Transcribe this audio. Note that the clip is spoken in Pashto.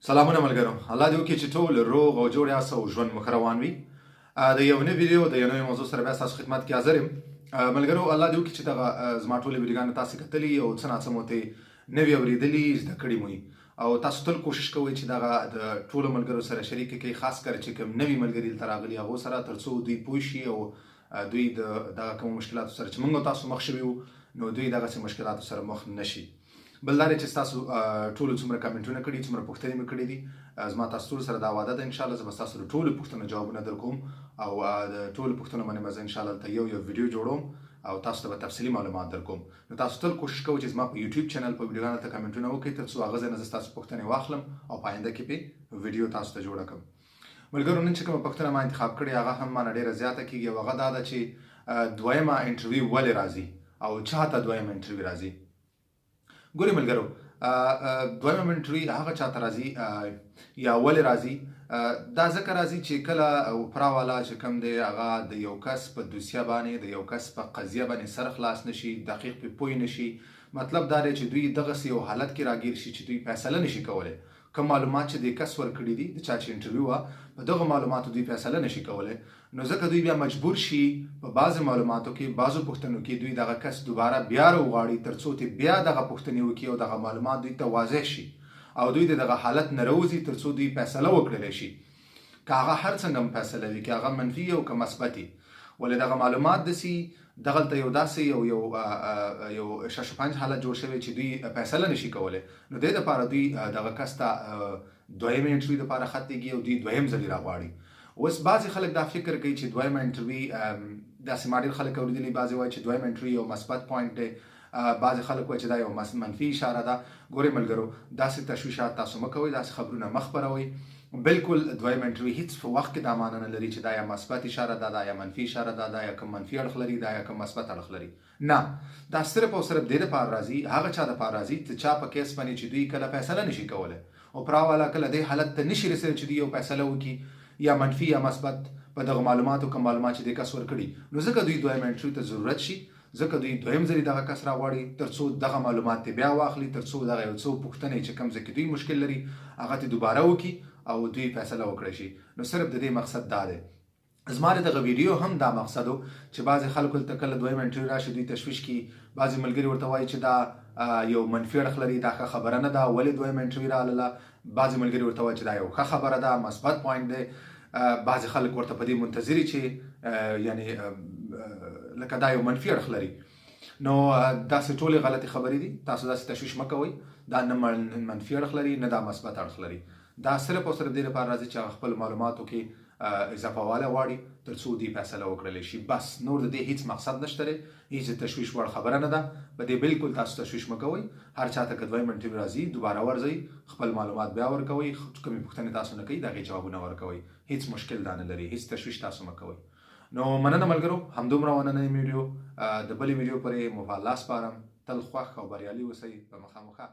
سلامونه ملګرو، الله دې وکړي چې ټول روغ او جوړ یاست او ژوند مو ښه روان وي. د یو نوي ویډیو د یو نوي موضوع سره بیا ستاسو خدمت کې حاضر یم. ملګرو، الله دې وکړي چې دغه زما ټولې ویډیوګانې تاسې کتلي او څه ناڅه مو ترې نوي اورېدلي، زده کړي مو وي او تاسو تل کوشش کوئ چې دغه د ټولو ملګرو سره شریک کړئ، خاص کر چې کوم نوي ملګري دلته راغلي هغو سره، تر څو دوی پوه شي او دوی د دغه کومو مشکلاتو سره چې موږ او تاسو مخ شوي وو نو دوی دغسې مشکلاتو سره مخ نه شي. بل دا دی چې ستاسو ټولو څومره کمنټونه کړي، څومره پوښتنې مې کړي دي، زما تاسو ټولو سره دا وعده ده انشاءالله زه به ستاسو د ټولو پوښتنو جوابونه درکوم او د ټولو پوښتنو باندې به زه انشاءالله دلته یو ویډیو جوړوم او تاسو ته به تفصیلي معلومات درکوم. نو تاسو تل کوشش کوئ چې زما په یوټیوب چینل په ویډیوګانو ته کمنټونه وکړئ، تر څو هغه ځای نه زه ستاسو پوښتنې واخلم او په آینده کې پرې ویډیو تاسو ته جوړه کړم. ملګرو، نن چې کومه پوښتنه ما انتخاب کړې هغه هم مانه ډېره زیاته کېږي او هغه دا ده چې دویمه انټرویو ولې راځي او چا ته دویمه انټرویو راځي. ګورئ ملګرو، دویمه انټرویو هغه چاته راځي یا ولې راځي؟ دا ځکه راځي چې کله اوپرا والا چې کوم دی هغه د یو کس په دوسیه باندې، د یو کس په قضیه باندې سر خلاص نشي، دقیق پرې پوه نشي. مطلب دا دی چې دوی دغسې یو حالت کې راګیر شي چې دوی فیصله نشي کولی. کوم معلومات چې د کس ورکړي دي، د چا چې انټرویو وه، په دغه معلوماتو دوی فیصله نشي کولی، نو ځکه دوی بیا مجبور شي په بعضو معلوماتو کې، بعضو پوښتنو کې دوی دغه کس دوباره بیا راوغواړي تر څو ترې بیا دغه پوښتنې وکړي او دغه معلومات دوی ته واضح شي او دوی د دغه حالت نه راوځي تر څو دوی فیصله وکړلی شي. که هغه هر څنګه هم فیصله وي، که هغه منفي او که مثبتي، ولې دغه معلومات داسې دغلته یو داسې یو ششپنج حالت جوړ شوی چې دوی فیصله نشي کولی، نو دې دپاره دوی دغه کس ته دویمه انټرویو دپاره خط لیږي او دوی دویم ځلې راغواړي. اوس بعضې خلک دا فکر کوي چې دویمه انټرویو داسې ما ډېر خلک اورېدلي، بعضې وایي چې دویمه انټرویو یو مثبت پوینټ دی، بعضې خلک وایي چې دا یو منفي اشاره ده. ګورئ ملګرو، داسې تشویشات تاسو مه کوئ، داسې خبرونه مه خپروئ. بالکل دویمه انټرویو هیڅ په وخت کې دا معنی نه لري چې دا یا مثبت اشاره ده، دا یا منفي اشاره ده، دا یا کوم منفي اړخ لري، دا یا کوم مثبت اړخ لري. نه، دا صرف او صرف دې دپاره راځي، هغه چا دپاره راځي چې چا په کیس باندې چې دوی کله فیصله نشي کولی، اوپرا والا کله دې حالت ته نشي رسېدلی چې دوی یو فیصله وکړي، یا منفي یا مثبت په دغه معلوماتو کوم معلومات چې دې کس ورکړي، نو ځکه دوی دویمه انټرویو ته ضرورت شي، ځکه دوی دویم ځلې دغه کس راغواړي تر څو دغه معلومات ترې بیا واخلي، تر څو دغه یو څو پوښتنې چې کوم ځای کې دوی مشکل لري هغه ترې دوباره وکړي او دوی فیصله وکړی شي. نو صرف د دې مقصد دا دی. زما د دغه ویډیو هم دا مقصد و چې بعضې خلکو ته کله دویمه انټرویو راشي دوی تشویش کړي، بعضې ملګري ورته وایي چې دا یو منفي اړخ لري، دا ښه خبره نه ده، ولې دویمه انټرویو راغله. بعضې ملګري ورته وایي چې دا یو ښه خبره ده، مثبت پوینټ دی. بعضې خلک ورته په دې منتظري چې یعنی لکه دا یو منفي اړخ لري. نو داسې ټولې غلطې خبرې دي، تاسو داسې تشویش مه کوئ. دا نه منفي اړخ لري نه دا مثبت اړخ لري. دا صرف او صرف دې لپاره راځي چې هغه خپل معلوماتو کې اضافه والی غواړي تر څو دوی فیصله وکړلی شي. بس نور د دې هیڅ مقصد نشته دی، هیڅ تشویش وړ خبره نه ده. په دې بالکل تاسو تشویش مه کوئ. هر چا ته که دویمه انټرویو راځي دوباره ورځئ، خپل معلومات بیا ورکوئ، کومې پوښتنې تاسو نه کوئ د هغې جوابونه ورکوئ. هیڅ مشکل دا نه لري، هیڅ تشویش تاسو مه کوئ. نو مننه ملګرو، همدومره ونننۍ ویډیو. د بلې ویډیو پورې مو په الله سپارم. تل خوښ او بریالي اوسئ. په مخامخه